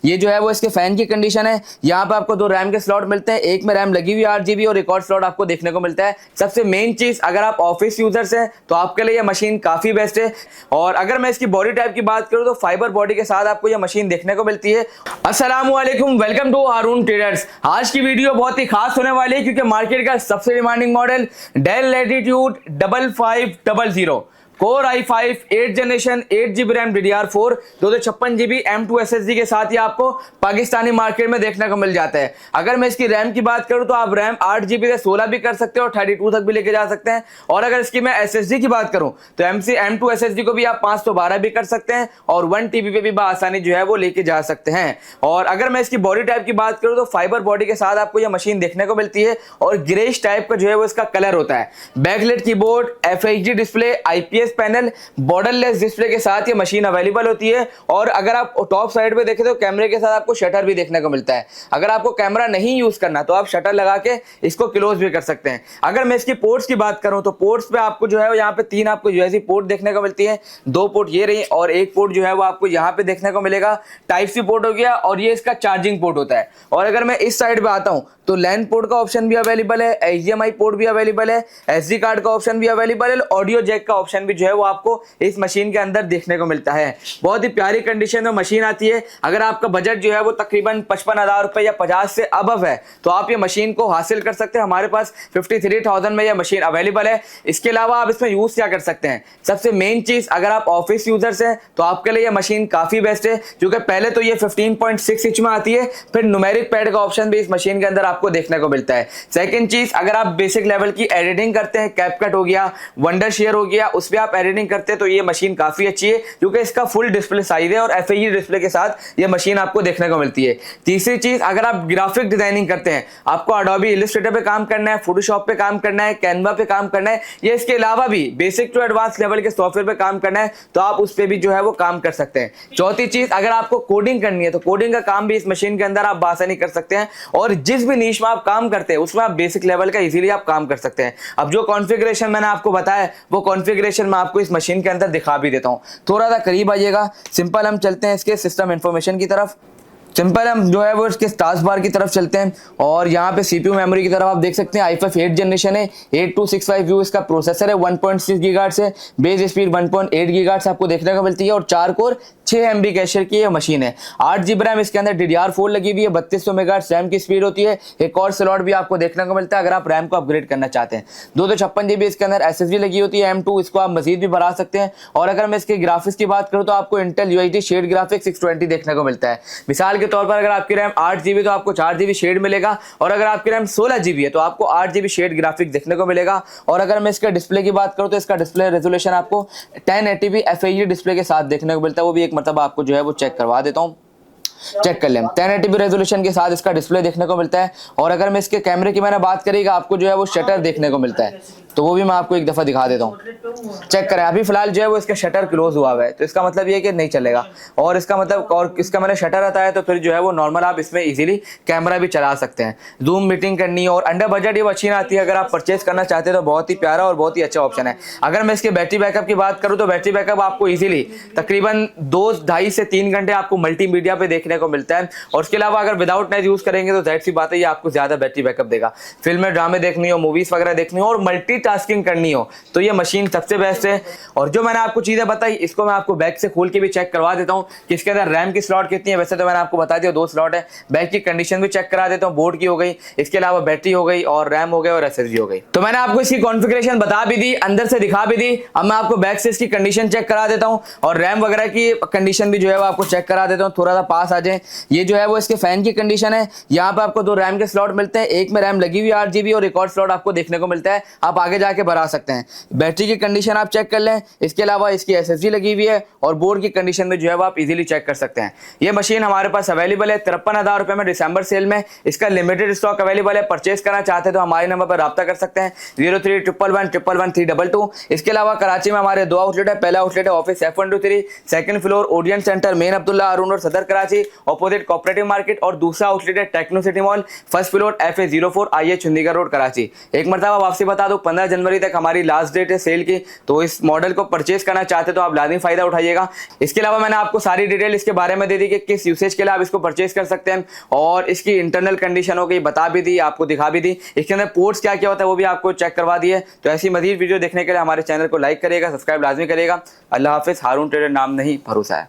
ये जो है वो इसके फैन की कंडीशन है। यहाँ पे आपको दो रैम के स्लॉट मिलते हैं, एक में रैम लगी हुई 8 GB और एक और स्लॉट आपको देखने को मिलता है। सबसे मेन चीज, अगर आप ऑफिस यूजर्स हैं तो आपके लिए ये मशीन काफी बेस्ट है। और अगर मैं इसकी बॉडी टाइप की बात करूं तो फाइबर बॉडी के साथ आपको ये मशीन देखने को मिलती है। अस्सलामुअलैकुम, वेलकम टू हारून ट्रेडर्स। आज की वीडियो बहुत ही खास होने वाली है क्योंकि मार्केट का सबसे demanding model Dell Latitude 5500 core i5 8 generation 8 GB RAM DDR4 256 GB M2 SSD के साथ ही आपको पाकिस्तानी मार्केट में देखने को मिल जाता है। अगर मैं इसकी रैम की बात करूं तो आप रैम 8 GB से 16 भी कर सकते हो और 32 तक भी लेके जा सकते हैं। और अगर इसकी मैं SSD की बात करूं तो M2 SSD को भी आप 512 भी कर सकते हैं और 1 TB पे भी आसानी जो है वो लेके जा सकते हैं। और अगर मैं इसकी बॉडी टाइप की बात करूं तो फाइबर बॉडी के साथ आपको यह मशीन देखने को मिलती है और ग्रेश टाइप का जो है वो इसका कलर होता है। Backlight keyboard, FHD display, IPS panel, borderless display के साथ ये मशीन अवेलेबल होती है। और अगर आप टॉप साइड पे देखें तो कैमरे के साथ आपको शटर भी देखने को मिलता है। अगर आपको कैमरा नहीं यूज करना तो आप शटर लगा के इसको क्लोज भी कर सकते हैं। अगर मैं इसकी पोर्ट्स की बात करूं तो पोर्ट्स पे आपको जो है यहाँ पे 3 आपको USB पोर्ट देखने को मिलती है। 2 पोर्ट ये रही और एक पोर्ट जो है वो आपको यहाँ पे देखने को मिलेगा। टाइप C पोर्ट हो गया और ये इसका चार्जिंग पोर्ट होता है। और अगर मैं इस साइड पे आता हूं तो लैन पोर्ट का ऑप्शन भी अवेलेबल है, HDMI पोर्ट भी अवेलेबल है, SD कार्ड का ऑप्शन भी अवेलेबल है, ऑडियो जैक का ऑप्शन भी जो है वो आपको इस मशीन के अंदर देखने को मिलता है। बहुत ही प्यारी कंडीशन में मशीन आती है। अगर आपका बजट जो है वो तकरीबन 55,000 रुपए या 50 से अबव है तो आप ये मशीन को हासिल कर सकते हैं। हमारे पास 53,000 में यह मशीन अवेलेबल है। इसके अलावा आप इसमें यूज क्या कर सकते हैं, सबसे मेन चीज, अगर आप ऑफिस यूजर्स हैं तो आपके लिए यह मशीन काफी बेस्ट है क्योंकि पहले तो ये 15.6 इंच में आती है, फिर न्यूमेरिक पैड का ऑप्शन भी इस मशीन के अंदर आपको देखने को मिलता है। सेकंड चीज, अगर आप बेसिक लेवल की एडिटिंग करते हैं, कैपकट हो गया, वंडर शेयर हो गया, उस पर आप एडिटिंग करते हैं तो ये मशीन काफी अच्छी है क्योंकि इसका फुल डिस्प्ले साइज है और FHD डिस्प्ले के साथ ये मशीन आपको देखने को मिलती है। तीसरी चीज, अगर आप ग्राफिक डिजाइनिंग करते हैं, आपको अडोबी इलस्ट्रेटर पे काम करना है, फोटोशॉप पे काम करना है, कैनवा पे काम करना है, या इसके अलावा भी बेसिक टू एडवांस लेवल के सॉफ्टवेयर पे काम करना है तो आप उस पर भी जो है वो काम कर सकते हैं। चौथी चीज, अगर आपको कोडिंग करनी है तो कोडिंग का काम भी इस मशीन के अंदर आप बासानी कर सकते हैं और जिस भी नीश में आप काम करते हैं उसमें आप बेसिक लेवल का इजीली आप काम कर सकते हैं। अब जो कॉन्फ़िगरेशन मैंने आपको बताया वो कॉन्फ़िगरेशन मैं आपको इस मशीन के अंदर दिखा भी देता हूं। थोड़ा सा करीब आइएगा। सिंपल हम चलते हैं इसके सिस्टम इंफॉर्मेशन की तरफ। सिंपल हम जो है वो इसके टास्क बार की तरफ चलते हैं और यहाँ पे CPU मेमोरी की तरफ आप देख सकते हैं i5 8 जनरेशन है, 8265U इसका प्रोसेसर है, 1.6 GHz है, बेस स्पीड 1.8 GHz आपको देखने को मिलती है और 4 कोर 6 MB कैशर की ये मशीन है। 8 GB रैम इसके अंदर DDR4 लगी हुई है, 3200 MHz रैम की स्पीड होती है। एक और स्लॉट भी आपको देखने को मिलता है अगर आप रैम को अपग्रेड करना चाहते हैं। 256 GB इसके अंदर SSD लगी होती है M2, इसको आप मजीद भी बढ़ा सकते हैं। और अगर मैं इसके ग्राफिक्स की बात करूँ तो आपको इंटेल UHD शेड ग्राफिक्स 620 देखने को मिलता है। मिसाल के तौर पर अगर आपकी रैम 8 GB तो आपको 4 GB शेड मिलेगा और अगर आपकी रैम 16 GB है तो आपको 8 GB शेड ग्राफिक्स देखने को मिलेगा। और अगर मैं इसके डिस्प्ले की बात करूं तो इसका डिस्प्ले रेजोल्यूशन आपको 1080p FHD डिस्प्ले के साथ देखने को मिलता है। वो भी एक मरतबा आपको जो है वो चेक करवा देता हूं, चेक कर लें। 1080p रेजोल्यूशन के साथ इसका डिस्प्ले देखने को मिलता है। और अगर मैं इसके कैमरे की मैंने बात करेगा आपको जो है वो शटर देखने को मिलता है तो वो भी मैं आपको एक दफा दिखा देता हूँ। चेक करें, अभी फिलहाल जो है वो इसका शटर क्लोज हुआ हुआ है तो इसका मतलब ये है कि नहीं चलेगा। और इसका मतलब, और इसका मैंने शटर आता है तो फिर जो है वो नॉर्मल आप इसमें इजीली कैमरा भी चला सकते हैं। जूम मीटिंग करनी है और अंडर बजट ये मशीन आती है। अगर आप परचेज करना चाहते हैं तो बहुत ही प्यारा और बहुत ही अच्छा ऑप्शन है। अगर मैं इसके बैटरी बैकअप की बात करूँ तो बैटरी बैकअप आपको ईजिली तकरीबन 2-2.5 से 3 घंटे आपको मल्टीमीडिया पे देखने को मिलता है। और उसके अलावा अगर विदाउट नेट यूज करेंगे तो जाहिर सी बात है ये आपको ज्यादा बैटरी बैकअप देगा। फिल्में ड्रामे देखनी हो, मूवीज वगैरह देखनी हो और मल्टीटास्किंग करनी हो तो ये मशीन सबसे बेस्ट है। और जो मैंने आपको चीजें बताई इसको मैं आपको बैक से खोल के भी चेक करवा देता हूं कि इसके अंदर रैम की स्लॉट कितनी है। वैसे तो मैंने आपको बता दिया 2 स्लॉट है। बैक की कंडीशन भी चेक करा देता हूं, बोर्ड की हो गई, इसके अलावा बैटरी हो गई और रैम हो गई और SSD हो गई। तो मैंने आपको इसकी कॉन्फ़िगरेशन बता भी दी, अंदर से दिखा भी दी। अब मैं आपको बैक से इसकी कंडीशन चेक करा देता हूं और रैम वगैरह की कंडीशन भी जो है वो आपको चेक करा देता हूं। थोड़ा सा पास आ जाए। ये जो है वो इसके फैन की कंडीशन है। यहाँ पे आपको 2 रैम के स्लॉट मिलते हैं, एक में रैम लगी हुई 8 GB और एक और स्लॉट आपको देखने को मिलता है, आप आगे जाके बढ़ा सकते हैं। बैटरी की कंडीशन आप चेक कर लें। इसके अलावा इसकी SSD लगी हुई है और बोर्ड की कंडीशन में जो है वो आप इजीली चेक कर सकते हैं। ये मशीन हमारे पास अवेलेबल है 53,000 रुपए में दिसंबर सेल में। इसका लिमिटेड स्टॉक अवेलेबल है। परचेज करना चाहते हैं तो हमारे नंबर पर राब्ता कर सकते हैं 0311111322। इसके अलावा कराची में हमारे 2 आउटलेट है। पहला आउटलेट है office F123, second floor Odeon centre, main Abdullah Haroon road, Saddar Karachi, opposite cooperative market. और दूसरा आउटलेट है techno city mall, first floor FA04 IH Chandigarh road Karachi. एक मरतबा वापसी बता दो, 15 जनवरी तक हमारी लास्ट डेट है सेल की, तो इस मॉडल को परचेस करना चाहते तो आप लाजमी फायदा उठाइएगा। इसके अलावा मैंने आपको सारी डिटेल इसके बारे में दे दी कि किस यूसेज के लिए आप इसको परचेस कर सकते हैं, और इसकी इंटरनल कंडीशन हो गई बता भी दी, आपको दिखा भी दी, इसके अंदर पोर्ट्स क्या क्या होता है वो भी आपको चेक करवा दिए। तो ऐसी मजीद वीडियो देखने के लिए हमारे चैनल को लाइक करिएगा, सब्सक्राइब लाजमी करिएगा। अल्लाह हाफिज़। हारून ट्रेडर नाम नहीं भरोसा है।